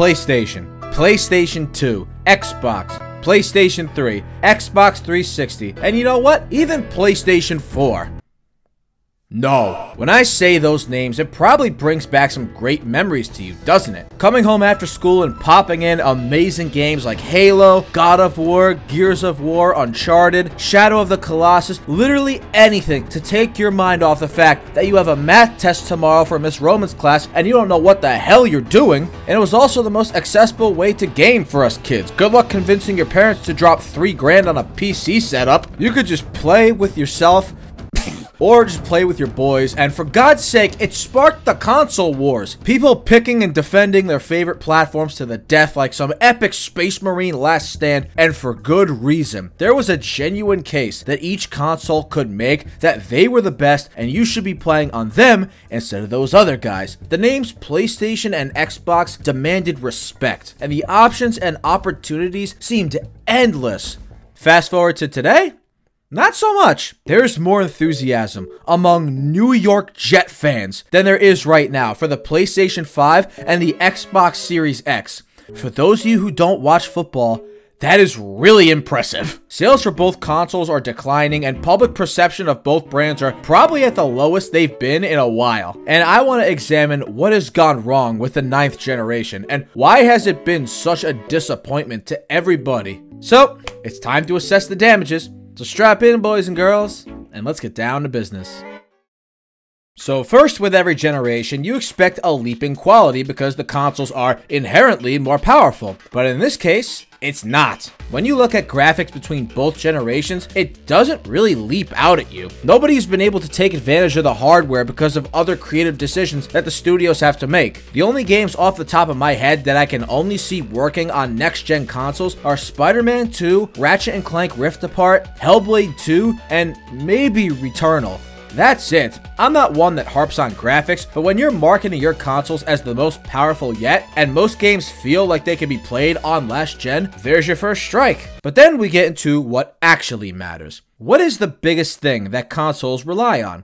PlayStation, PlayStation 2, Xbox, PlayStation 3, Xbox 360, and you know what? Even PlayStation 4. No. When I say those names, it probably brings back some great memories to you, doesn't it? Coming home after school and popping in amazing games like Halo, God of War, Gears of War, Uncharted, Shadow of the Colossus, literally anything to take your mind off the fact that you have a math test tomorrow for Miss Roman's class and you don't know what the hell you're doing. And it was also the most accessible way to game for us kids. Good luck convincing your parents to drop $3 grand on a PC setup. You could just play with yourself or just play with your boys, and for God's sake, it sparked the console wars. People picking and defending their favorite platforms to the death like some epic Space Marine last stand, and for good reason. There was a genuine case that each console could make that they were the best, and you should be playing on them instead of those other guys. The names PlayStation and Xbox demanded respect, and the options and opportunities seemed endless. Fast forward to today? Not so much. There's more enthusiasm among New York Jet fans than there is right now for the PlayStation 5 and the Xbox Series X. For those of you who don't watch football, that is really impressive. Sales for both consoles are declining and public perception of both brands are probably at the lowest they've been in a while. And I want to examine what has gone wrong with the 9th generation and why has it been such a disappointment to everybody. So, it's time to assess the damages. So strap in, boys and girls, and let's get down to business. So first, with every generation, you expect a leap in quality because the consoles are inherently more powerful. But in this case, it's not. When you look at graphics between both generations, it doesn't really leap out at you. Nobody's been able to take advantage of the hardware because of other creative decisions that the studios have to make. The only games off the top of my head that I can only see working on next-gen consoles are Spider-Man 2, Ratchet & Clank Rift Apart, Hellblade 2, and maybe Returnal. That's it. I'm not one that harps on graphics, but when you're marketing your consoles as the most powerful yet, and most games feel like they can be played on last gen, there's your first strike. But then we get into what actually matters. What is the biggest thing that consoles rely on?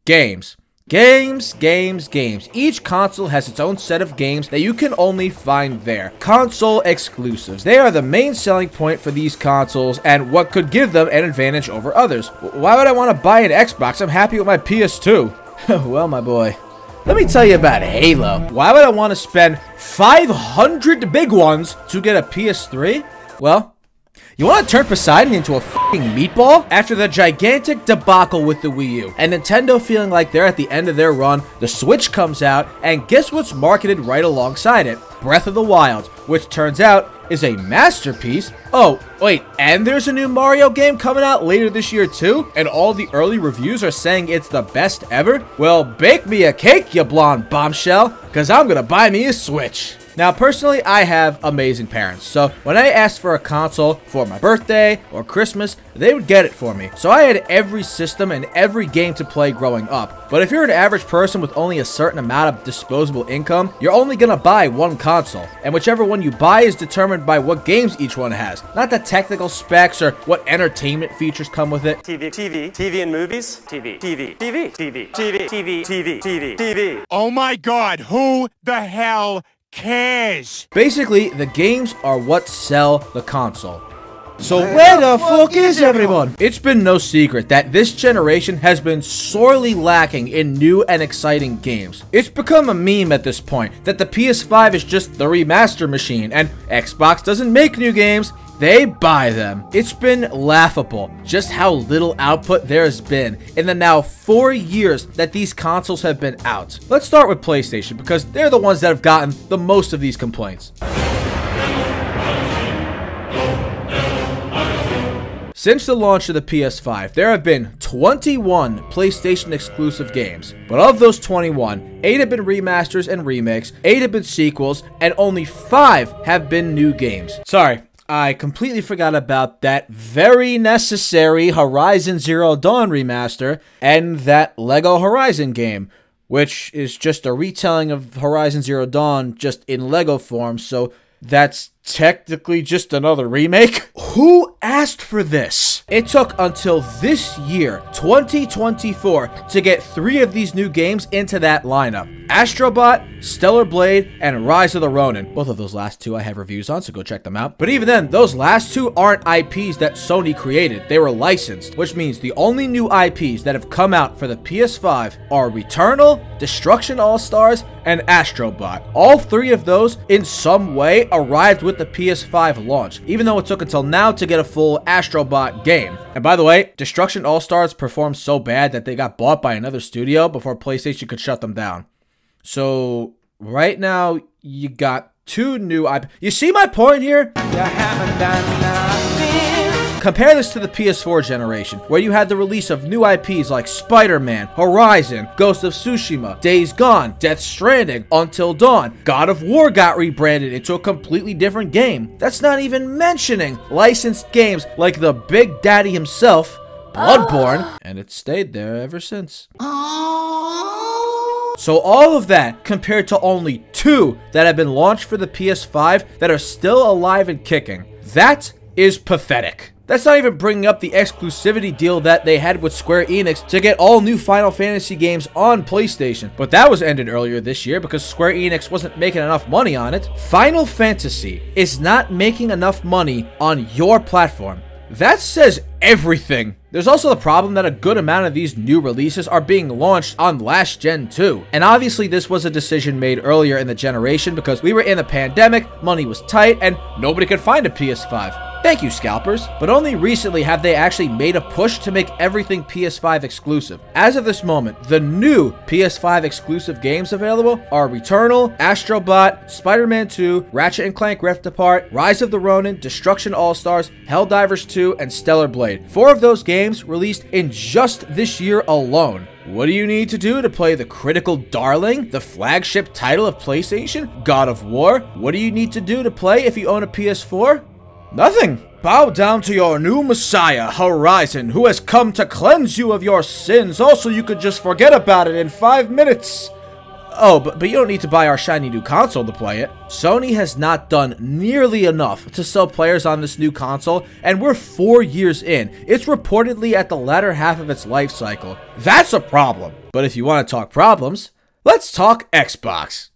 Games. Games. Each console has its own set of games that you can only find there. Console exclusives. They are the main selling point for these consoles and what could give them an advantage over others. Why would I want to buy an Xbox? I'm happy with my PS2. Well, my boy, let me tell you about Halo. Why would I want to spend 500 big ones to get a PS3? Well, you want to turn Poseidon into a f***ing meatball? After the gigantic debacle with the Wii U, and Nintendo feeling like they're at the end of their run, the Switch comes out, and guess what's marketed right alongside it? Breath of the Wild, which turns out is a masterpiece. Oh, wait, and there's a new Mario game coming out later this year too? And all the early reviews are saying it's the best ever? Well, bake me a cake, you blonde bombshell, because I'm gonna buy me a Switch. Now, personally, I have amazing parents, so when I asked for a console for my birthday or Christmas, they would get it for me. So I had every system and every game to play growing up. But if you're an average person with only a certain amount of disposable income, you're only gonna buy one console. And whichever one you buy is determined by what games each one has, not the technical specs or what entertainment features come with it. TV and movies? TV. Oh my God, who the hell cares? Basically, the games are what sell the console. So where the fuck is everyone? It's been no secret that this generation has been sorely lacking in new and exciting games. It's become a meme at this point that the PS5 is just the remaster machine and Xbox doesn't make new games, they buy them. It's been laughable just how little output there has been in the now 4 years that these consoles have been out. Let's start with PlayStation because they're the ones that have gotten the most of these complaints. Since the launch of the PS5, there have been 21 PlayStation exclusive games. But of those 21, 8 have been remasters and remakes, 8 have been sequels, and only 5 have been new games. Sorry, I completely forgot about that very necessary Horizon Zero Dawn remaster and that LEGO Horizon game, which is just a retelling of Horizon Zero Dawn just in LEGO form, so that's technically just another remake? Who asked for this? It took until this year, 2024, to get 3 of these new games into that lineup. Astrobot, Stellar Blade, and Rise of the Ronin. Both of those last 2 I have reviews on, so go check them out. But even then, those last 2 aren't IPs that Sony created. They were licensed, which means the only new IPs that have come out for the PS5 are Returnal, Destruction All-Stars, and Astrobot. All 3 of those, in some way, arrived with the PS5 launch, even though it took until now to get a full Astrobot game. And by the way, Destruction All-Stars performed so bad that they got bought by another studio before PlayStation could shut them down. So, right now, you got 2 new IPs. You see my point here? You haven't done nothing. Compare this to the PS4 generation, where you had the release of new IPs like Spider-Man, Horizon, Ghost of Tsushima, Days Gone, Death Stranding, Until Dawn. God of War got rebranded into a completely different game. That's not even mentioning licensed games like the Big Daddy himself, Bloodborne, and it's stayed there ever since. So all of that compared to only 2 that have been launched for the PS5 that are still alive and kicking. That is pathetic. That's not even bringing up the exclusivity deal that they had with Square Enix to get all new Final Fantasy games on PlayStation. But that was ended earlier this year because Square Enix wasn't making enough money on it. Final Fantasy is not making enough money on your platform. That says everything. There's also the problem that a good amount of these new releases are being launched on last gen too. And obviously this was a decision made earlier in the generation because we were in a pandemic, money was tight, and nobody could find a PS5. Thank you, scalpers. But only recently have they actually made a push to make everything PS5 exclusive. As of this moment, the new PS5 exclusive games available are Returnal, Astrobot, Spider-Man 2, Ratchet & Clank Rift Apart, Rise of the Ronin, Destruction All-Stars, Helldivers 2, and Stellar Blade. 4 of those games released in just this year alone. What do you need to do to play the critical darling, the flagship title of PlayStation, God of War? What do you need to do to play if you own a PS4? Nothing. Bow down to your new messiah, Horizon, who has come to cleanse you of your sins. Also, you could just forget about it in 5 minutes. Oh, but you don't need to buy our shiny new console to play it. Sony has not done nearly enough to sell players on this new console, and we're 4 years in. It's reportedly at the latter half of its life cycle. That's a problem. But if you want to talk problems, let's talk Xbox.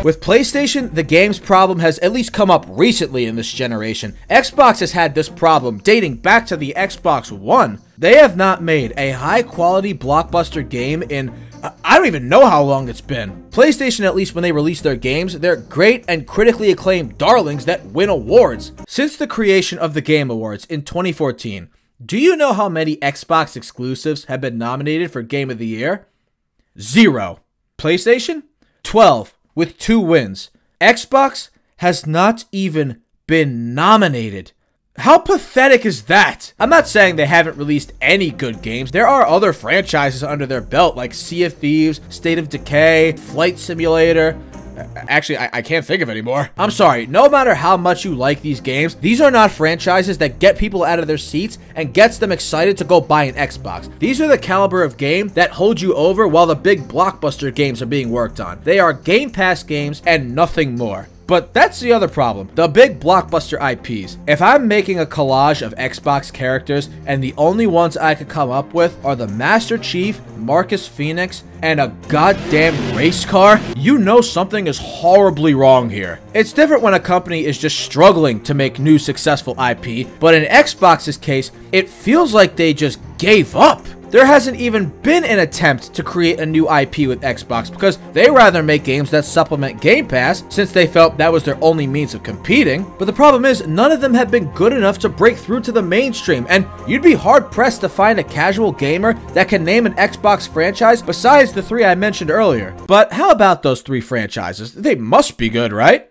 With PlayStation, the games problem has at least come up recently in this generation. Xbox has had this problem dating back to the Xbox One. They have not made a high-quality blockbuster game in I don't even know how long it's been. PlayStation, at least when they release their games, they're great and critically acclaimed darlings that win awards. Since the creation of the Game Awards in 2014, do you know how many Xbox exclusives have been nominated for Game of the Year? 0. PlayStation? 12. With 2 wins. Xbox has not even been nominated. How pathetic is that? I'm not saying they haven't released any good games. There are other franchises under their belt like Sea of Thieves, State of Decay, Flight Simulator. Actually, I can't think of any more. I'm sorry, no matter how much you like these games, these are not franchises that get people out of their seats and gets them excited to go buy an Xbox. These are the caliber of game that hold you over while the big blockbuster games are being worked on. They are Game Pass games and nothing more. But that's the other problem, the big blockbuster IPs. If I'm making a collage of Xbox characters and the only ones I could come up with are the Master Chief, Marcus Phoenix, and a goddamn race car, you know something is horribly wrong here. It's different when a company is just struggling to make new successful IP, but in Xbox's case, it feels like they just gave up. There hasn't even been an attempt to create a new IP with Xbox because they rather make games that supplement Game Pass since they felt that was their only means of competing. But the problem is none of them have been good enough to break through to the mainstream, and you'd be hard-pressed to find a casual gamer that can name an Xbox franchise besides the 3 I mentioned earlier. But how about those 3 franchises? They must be good, right?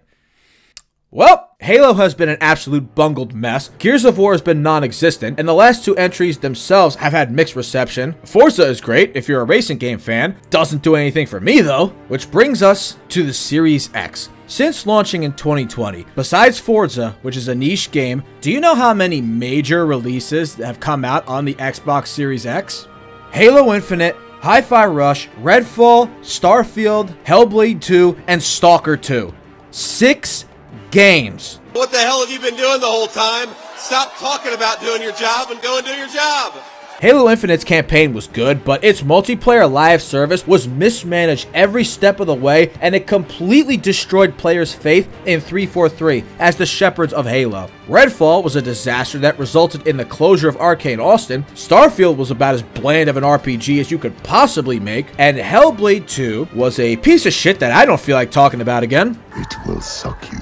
Well, Halo has been an absolute bungled mess, Gears of War has been non-existent, and the last 2 entries themselves have had mixed reception. Forza is great if you're a racing game fan, doesn't do anything for me though. Which brings us to the Series X. Since launching in 2020, besides Forza, which is a niche game, do you know how many major releases have come out on the Xbox Series X? Halo Infinite, Hi-Fi Rush, Redfall, Starfield, Hellblade 2, and Stalker 2. 6 games. What the hell have you been doing the whole time? Stop talking about doing your job and go and do your job. Halo Infinite's campaign was good, but its multiplayer live service was mismanaged every step of the way, and it completely destroyed players' faith in 343 as the shepherds of Halo. Redfall was a disaster that resulted in the closure of Arcane Austin. Starfield was about as bland of an RPG as you could possibly make, and Hellblade 2 was a piece of shit that I don't feel like talking about again. It will suck you.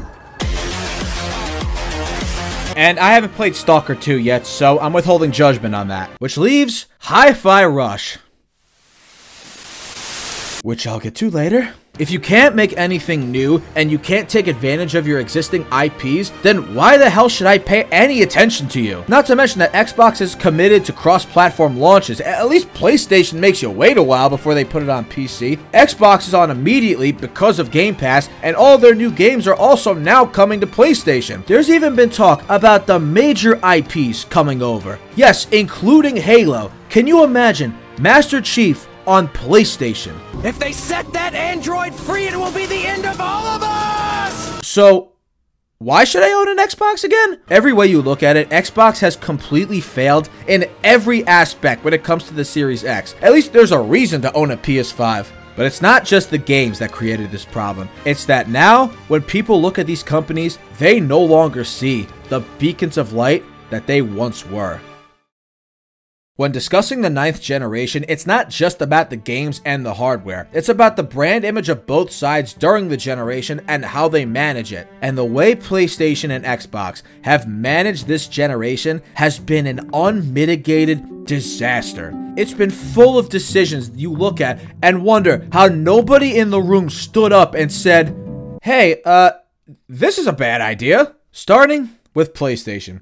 And I haven't played Stalker 2 yet, so I'm withholding judgment on that. Which leaves Hi-Fi Rush, which I'll get to later. If you can't make anything new and you can't take advantage of your existing IPs, then why the hell should I pay any attention to you? Not to mention that Xbox is committed to cross-platform launches. At least PlayStation makes you wait a while before they put it on PC. Xbox is on immediately because of Game Pass, and all their new games are also now coming to PlayStation. There's even been talk about the major IPs coming over. Yes, including Halo. Can you imagine Master Chief on PlayStation? If they set that android free, it will be the end of all of us! So, why should I own an Xbox again? Every way you look at it, Xbox has completely failed in every aspect when it comes to the Series X. At least there's a reason to own a PS5. But it's not just the games that created this problem. It's that now, when people look at these companies, they no longer see the beacons of light that they once were. When discussing the 9th generation, it's not just about the games and the hardware. It's about the brand image of both sides during the generation and how they manage it. And the way PlayStation and Xbox have managed this generation has been an unmitigated disaster. It's been full of decisions you look at and wonder how nobody in the room stood up and said, hey, this is a bad idea. Starting with PlayStation.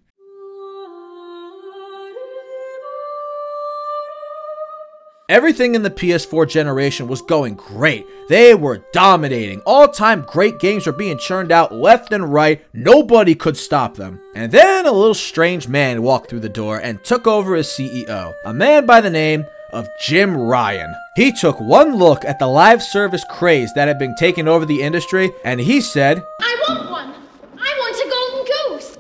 Everything in the PS4 generation was going great. They were dominating. All-time great games were being churned out left and right. Nobody could stop them. And then a little strange man walked through the door and took over as CEO. A man by the name of Jim Ryan. He took one look at the live service craze that had been taking over the industry, and he said, I want one. I want a golden goose.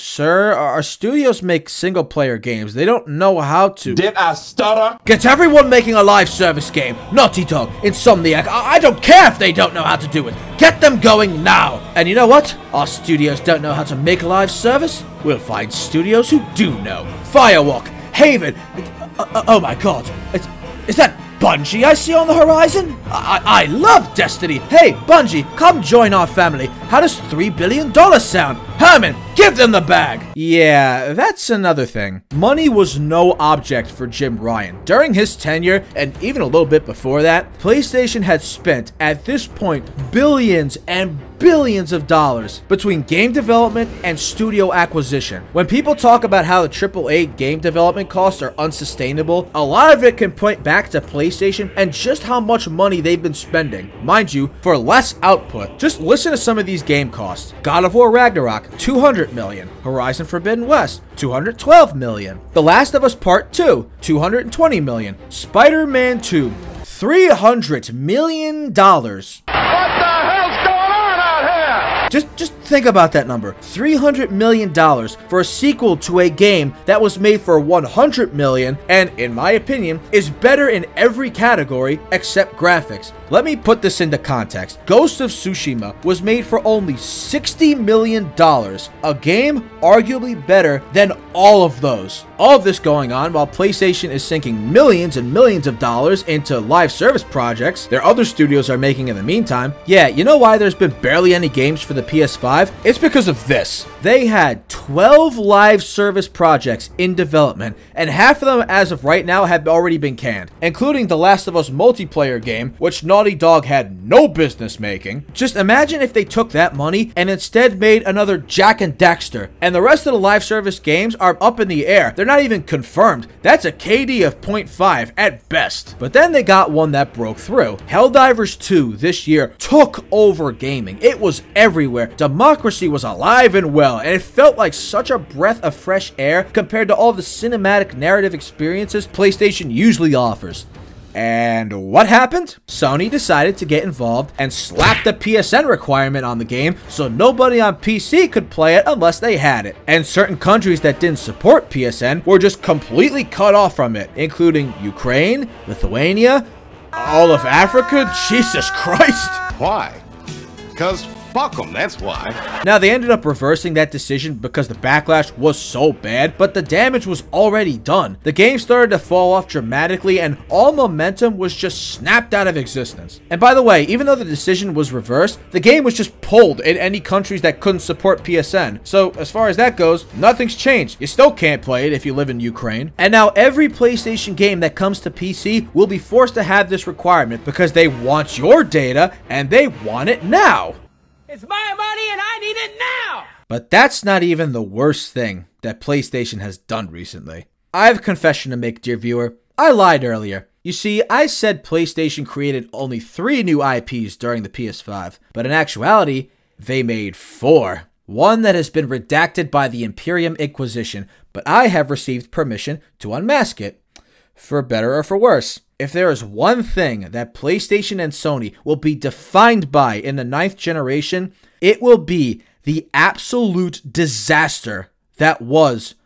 Sir, our studios make single-player games. They don't know how to— Did I stutter? Get everyone making a live service game. Naughty Dog, Insomniac, I don't care if they don't know how to do it. Get them going now. And you know what? Our studios don't know how to make live service. We'll find studios who do know. Firewalk, Haven. Oh my god. Is that Bungie I see on the horizon? I love Destiny. Hey, Bungie, come join our family. How does $3 billion sound? Herman, give them the bag. Yeah, that's another thing. Money was no object for Jim Ryan. During his tenure, and even a little bit before that, PlayStation had spent, at this point, billions and billions of dollars between game development and studio acquisition. When people talk about how the AAA game development costs are unsustainable, a lot of it can point back to PlayStation and just how much money they've been spending. Mind you, for less output. Just listen to some of these game costs. God of War Ragnarok, $200 million. Horizon Forbidden West, $212 million. The Last of Us Part 2, $220 million. Spider-Man 2, $300 million. Just think about that number. $300 million for a sequel to a game that was made for $100 million and, in my opinion, is better in every category except graphics. Let me put this into context. Ghost of Tsushima was made for only $60 million, a game arguably better than all of those. All of this going on while PlayStation is sinking millions and millions of dollars into live service projects their other studios are making in the meantime. Yeah, you know why there's been barely any games for the PS5? It's because of this. They had 12 live service projects in development, and half of them as of right now have already been canned, including the Last of Us multiplayer game, which Naughty Dog had no business making. Just imagine if they took that money and instead made another Jak and Daxter, and the rest of the live service games are up in the air. They're not even confirmed. That's a KD of 0.5 at best. But then they got one that broke through. Helldivers 2 this year took over gaming. It was everywhere. Democracy was alive and well, and it felt like such a breath of fresh air compared to all the cinematic narrative experiences PlayStation usually offers. And what happened? Sony decided to get involved and slap the PSN requirement on the game so nobody on PC could play it unless they had it. And certain countries that didn't support PSN were just completely cut off from it, including Ukraine, Lithuania, all of Africa. Jesus Christ. Why? Because fuck them, that's why. Now, they ended up reversing that decision because the backlash was so bad, but the damage was already done. The game started to fall off dramatically, and all momentum was just snapped out of existence. And by the way, even though the decision was reversed, the game was just pulled in any countries that couldn't support PSN. So, as far as that goes, nothing's changed. You still can't play it if you live in Ukraine. And now, every PlayStation game that comes to PC will be forced to have this requirement because they want your data, and they want it now. It's my money and I need it now! But that's not even the worst thing that PlayStation has done recently. I have a confession to make, dear viewer. I lied earlier. You see, I said PlayStation created only 3 new IPs during the PS5, but in actuality, they made 4. One that has been redacted by the Imperium Inquisition, but I have received permission to unmask it. For better or for worse. If there is one thing that PlayStation and Sony will be defined by in the 9th generation, it will be the absolute disaster that was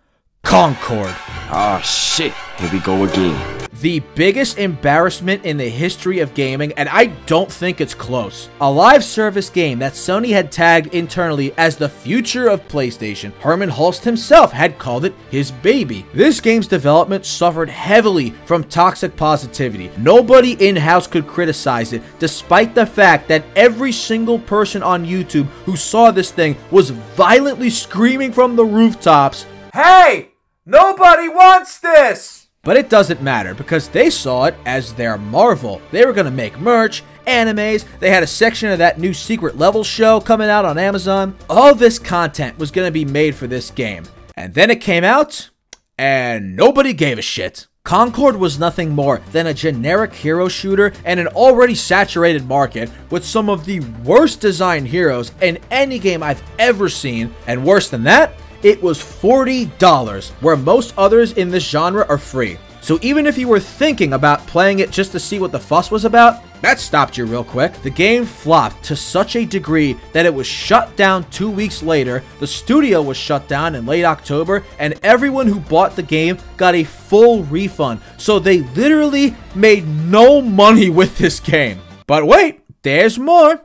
Concord. Oh shit, here we go again. The biggest embarrassment in the history of gaming, and I don't think it's close. A live service game that Sony had tagged internally as the future of PlayStation. Herman Hulst himself had called it his baby. This game's development suffered heavily from toxic positivity. Nobody in-house could criticize it, despite the fact that every single person on YouTube who saw this thing was violently screaming from the rooftops, "Hey! Nobody wants this!" But it doesn't matter because they saw it as their marvel. They were going to make merch, animes, they had a section of that new secret level show coming out on Amazon. All this content was going to be made for this game. And then it came out, and nobody gave a shit. Concord was nothing more than a generic hero shooter in an already saturated market with some of the worst designed heroes in any game I've ever seen. And worse than that, it was $40, where most others in this genre are free. So even if you were thinking about playing it just to see what the fuss was about, that stopped you real quick. The game flopped to such a degree that it was shut down 2 weeks later, the studio was shut down in late October, and everyone who bought the game got a full refund. So they literally made no money with this game. But wait, there's more.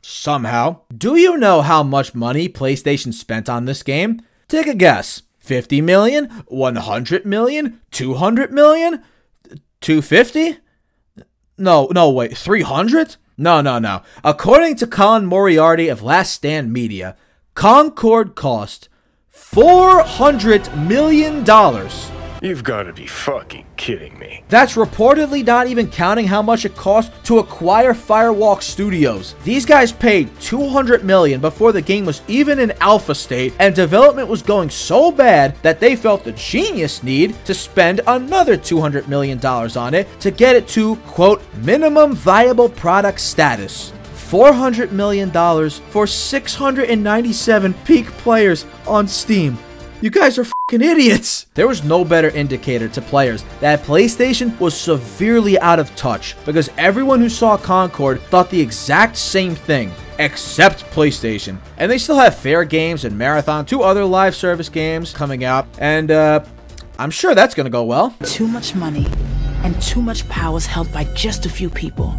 Somehow. Do you know how much money PlayStation spent on this game? Take a guess. 50 million? 100 million? 200 million? 250? No, wait, 300? No. According to Colin Moriarty of Last Stand Media, Concord cost $400 million. You've got to be fucking kidding me. That's reportedly not even counting how much it cost to acquire Firewalk Studios. These guys paid $200 million before the game was even in alpha state, and development was going so bad that they felt the genius need to spend another $200 million on it to get it to, quote, minimum viable product status. $400 million for 697 peak players on Steam. You guys are fucking idiots! There was no better indicator to players that PlayStation was severely out of touch because everyone who saw Concord thought the exact same thing, except PlayStation. And they still have Fair Games and Marathon, 2 other live service games coming out, and I'm sure that's gonna go well. Too much money and too much power is held by just a few people.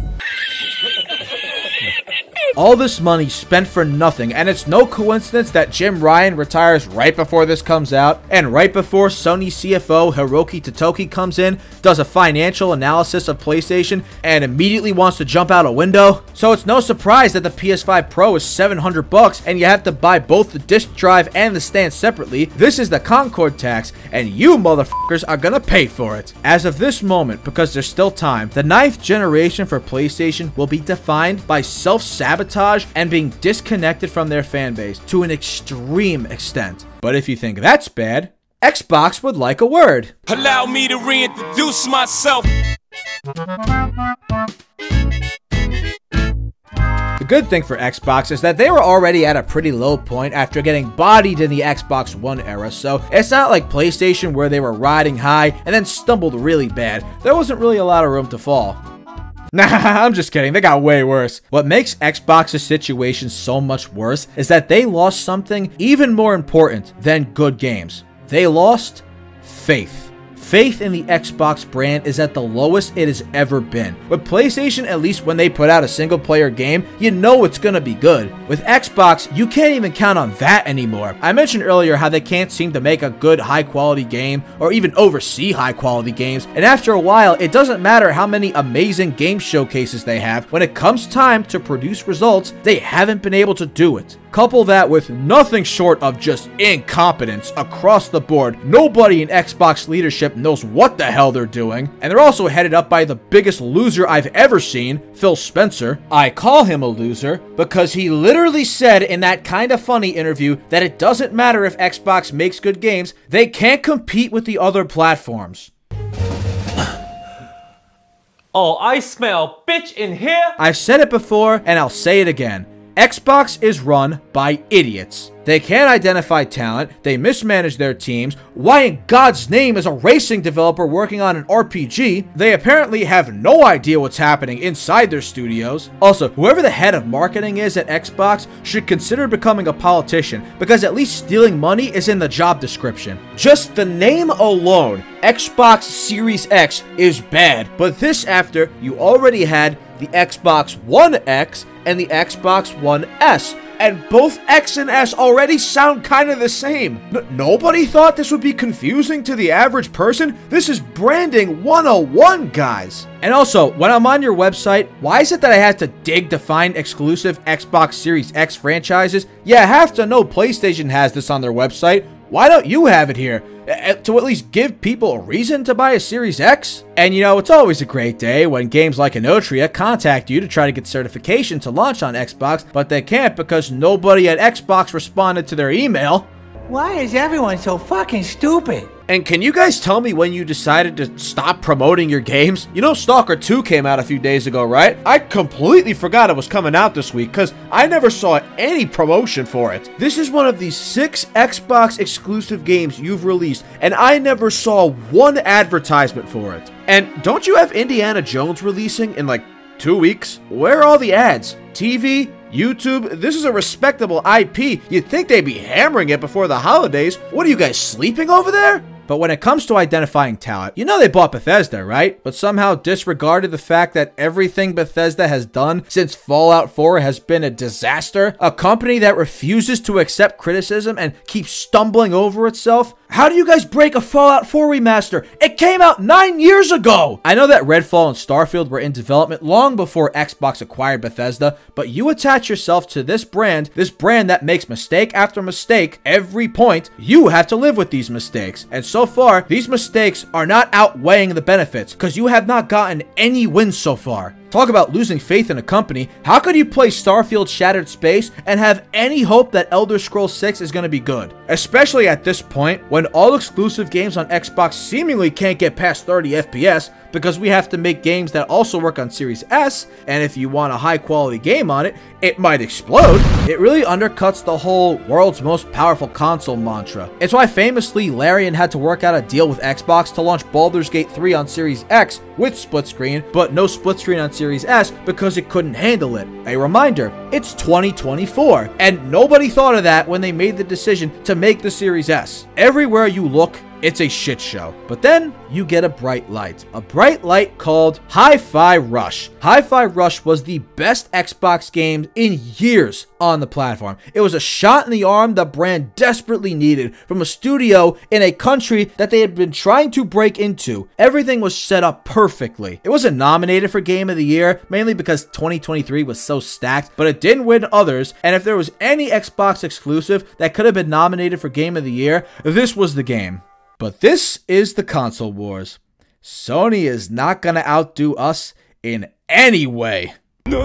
All this money spent for nothing, and it's no coincidence that Jim Ryan retires right before this comes out, and right before Sony CFO Hiroki Totoki comes in, does a financial analysis of PlayStation, and immediately wants to jump out a window. So it's no surprise that the PS5 Pro is $700, and you have to buy both the disc drive and the stand separately. This is the Concord tax, and you motherfuckers are gonna pay for it. As of this moment, because there's still time, the 9th generation for PlayStation will be defined by self-sabotage and being disconnected from their fanbase to an extreme extent. But if you think that's bad, Xbox would like a word. Allow me to reintroduce myself. good thing for Xbox is that they were already at a pretty low point after getting bodied in the Xbox One era, so it's not like PlayStation where they were riding high and then stumbled really bad. There wasn't really a lot of room to fall. Nah, I'm just kidding. They got way worse. What makes Xbox's situation so much worse is that they lost something even more important than good games. They lost faith. Faith in the Xbox brand is at the lowest it has ever been. With PlayStation, at least when they put out a single-player game, you know it's gonna be good. With Xbox, you can't even count on that anymore. I mentioned earlier how they can't seem to make a good high-quality game or even oversee high-quality games, and after a while, it doesn't matter how many amazing game showcases they have. When it comes time to produce results, they haven't been able to do it. Couple that with nothing short of just incompetence across the board. Nobody in Xbox leadership knows what the hell they're doing. And they're also headed up by the biggest loser I've ever seen, Phil Spencer. I call him a loser because he literally said in that kind of funny interview that it doesn't matter if Xbox makes good games, they can't compete with the other platforms. Oh, I smell bitch in here. I've said it before and I'll say it again. Xbox is run by idiots. They can't identify talent, they mismanage their teams. Why in God's name is a racing developer working on an RPG? They apparently have no idea what's happening inside their studios. Also, whoever the head of marketing is at Xbox should consider becoming a politician, because at least stealing money is in the job description. Just the name alone, Xbox Series X, is bad, but this after you already had the Xbox One X and the Xbox One S. And both X and S already sound kind of the same. Nobody thought this would be confusing to the average person? This is branding 101, guys. And also, when I'm on your website, why is it that I have to dig to find exclusive Xbox Series X franchises? Yeah, I have to know PlayStation has this on their website. Why don't you have it here? To at least give people a reason to buy a Series X? And you know, it's always a great day when games like Inotria contact you to try to get certification to launch on Xbox, but they can't because nobody at Xbox responded to their email. Why is everyone so fucking stupid? And can you guys tell me when you decided to stop promoting your games? You know Stalker 2 came out a few days ago, right? I completely forgot it was coming out this week because I never saw any promotion for it. This is one of the 6 Xbox exclusive games you've released, and I never saw one advertisement for it. And don't you have Indiana Jones releasing in like 2 weeks? Where are all the ads? TV? YouTube? This is a respectable IP. You'd think they'd be hammering it before the holidays. What are you guys, sleeping over there? But when it comes to identifying talent, you know they bought Bethesda, right? But somehow disregarded the fact that everything Bethesda has done since Fallout 4 has been a disaster. A company that refuses to accept criticism and keeps stumbling over itself. How do you guys break a Fallout 4 remaster? It came out 9 years ago! I know that Redfall and Starfield were in development long before Xbox acquired Bethesda, but you attach yourself to this brand that makes mistake after mistake every point. You have to live with these mistakes. And so far, these mistakes are not outweighing the benefits, because you have not gotten any wins so far. Talk about losing faith in a company. How could you play Starfield Shattered Space and have any hope that Elder Scrolls 6 is going to be good? Especially at this point, when all exclusive games on Xbox seemingly can't get past 30 FPS, because we have to make games that also work on Series S, and if you want a high quality game on it, it might explode. It really undercuts the whole world's most powerful console mantra. It's why famously Larian had to work out a deal with Xbox to launch Baldur's Gate 3 on Series X with split screen, but no split screen on Series S because it couldn't handle it. A reminder, it's 2024, and nobody thought of that when they made the decision to make the Series S. Everywhere you look, it's a shit show. But then you get a bright light. A bright light called Hi-Fi Rush. Hi-Fi Rush was the best Xbox game in years on the platform. It was a shot in the arm the brand desperately needed from a studio in a country that they had been trying to break into. Everything was set up perfectly. It wasn't nominated for Game of the Year, mainly because 2023 was so stacked, but it didn't win others. And if there was any Xbox exclusive that could have been nominated for Game of the Year, this was the game. But this is the console wars. Sony is not gonna outdo us in any way. No.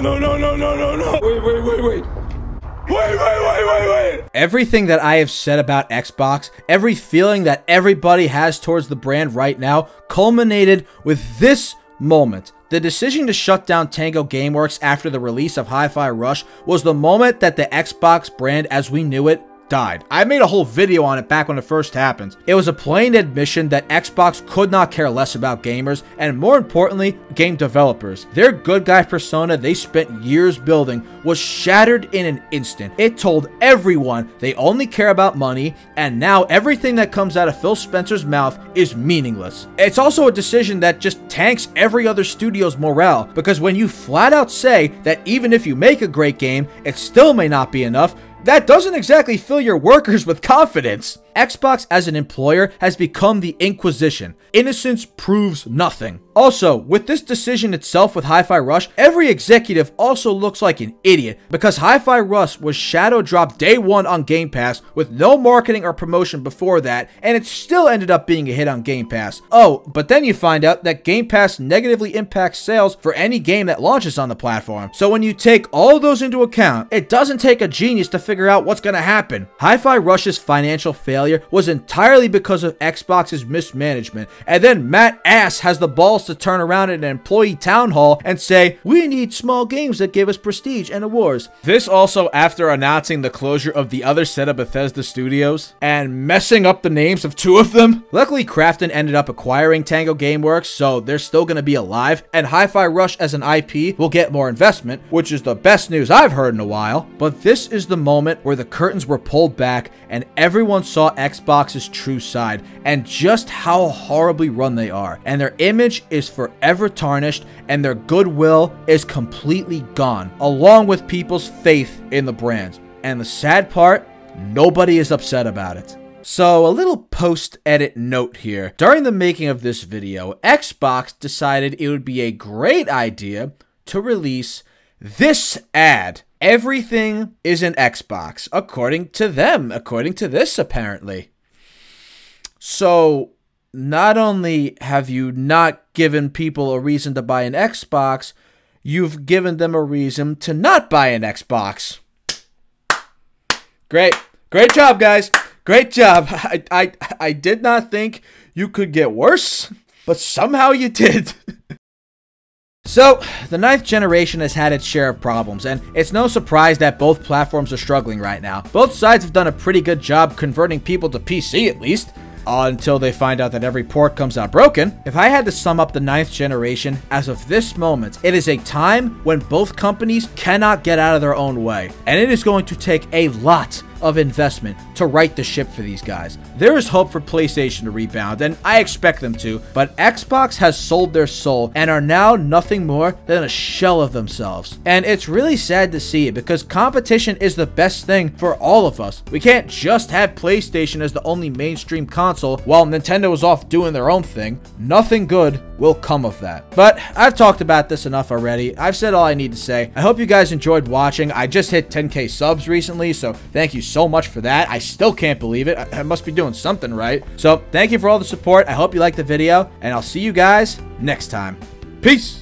Wait. Everything that I have said about Xbox, every feeling that everybody has towards the brand right now, culminated with this moment. The decision to shut down Tango Gameworks after the release of Hi-Fi Rush was the moment that the Xbox brand as we knew it died. I made a whole video on it back when it first happened. It was a plain admission that Xbox could not care less about gamers, and more importantly, game developers. Their good guy persona they spent years building was shattered in an instant. It told everyone they only care about money, and now everything that comes out of Phil Spencer's mouth is meaningless. It's also a decision that just tanks every other studio's morale, because when you flat out say that even if you make a great game, it still may not be enough, that doesn't exactly fill your workers with confidence. Xbox as an employer has become the Inquisition. Innocence proves nothing. Also, with this decision itself with Hi-Fi Rush, every executive also looks like an idiot because Hi-Fi Rush was shadow dropped day one on Game Pass with no marketing or promotion before that, and it still ended up being a hit on Game Pass. Oh, but then you find out that Game Pass negatively impacts sales for any game that launches on the platform. So when you take all those into account, it doesn't take a genius to figure out what's going to happen. Hi-Fi Rush's financial failure was entirely because of Xbox's mismanagement, and then Matt Ass has the balls to turn around at an employee town hall and say, we need small games that give us prestige and awards. This also after announcing the closure of the other set of Bethesda studios and messing up the names of two of them. Luckily, Krafton ended up acquiring Tango Gameworks, so they're still going to be alive, and Hi-Fi Rush as an IP will get more investment, which is the best news I've heard in a while. But this is the moment where the curtains were pulled back and everyone saw Xbox's true side and just how horribly run they are, and their image is forever tarnished and their goodwill is completely gone, along with people's faith in the brands. And the sad part, nobody is upset about it. So, a little post-edit note here. During the making of this video, Xbox decided it would be a great idea to release this ad. Everything is an Xbox, according to them, according to this apparently. So, not only have you not given people a reason to buy an Xbox, you've given them a reason to not buy an Xbox. Great. Great job, guys. Great job. I did not think you could get worse, but somehow you did. So, the 9th generation has had its share of problems, and it's no surprise that both platforms are struggling right now. Both sides have done a pretty good job converting people to PC at least. Until they find out that every port comes out broken. If I had to sum up the 9th generation as of this moment, it is a time when both companies cannot get out of their own way. And it is going to take a lot of investment to right the ship for these guys. There is hope for PlayStation to rebound, and I expect them to, but Xbox has sold their soul and are now nothing more than a shell of themselves. And it's really sad to see it because competition is the best thing for all of us. We can't just have PlayStation as the only mainstream console while Nintendo is off doing their own thing. Nothing good will come of that. But I've talked about this enough already. I've said all I need to say. I hope you guys enjoyed watching. I just hit 10K subs recently, so thank you so much for that. I still can't believe it. I must be doing something right. So thank you for all the support. I hope you liked the video, and I'll see you guys next time. Peace!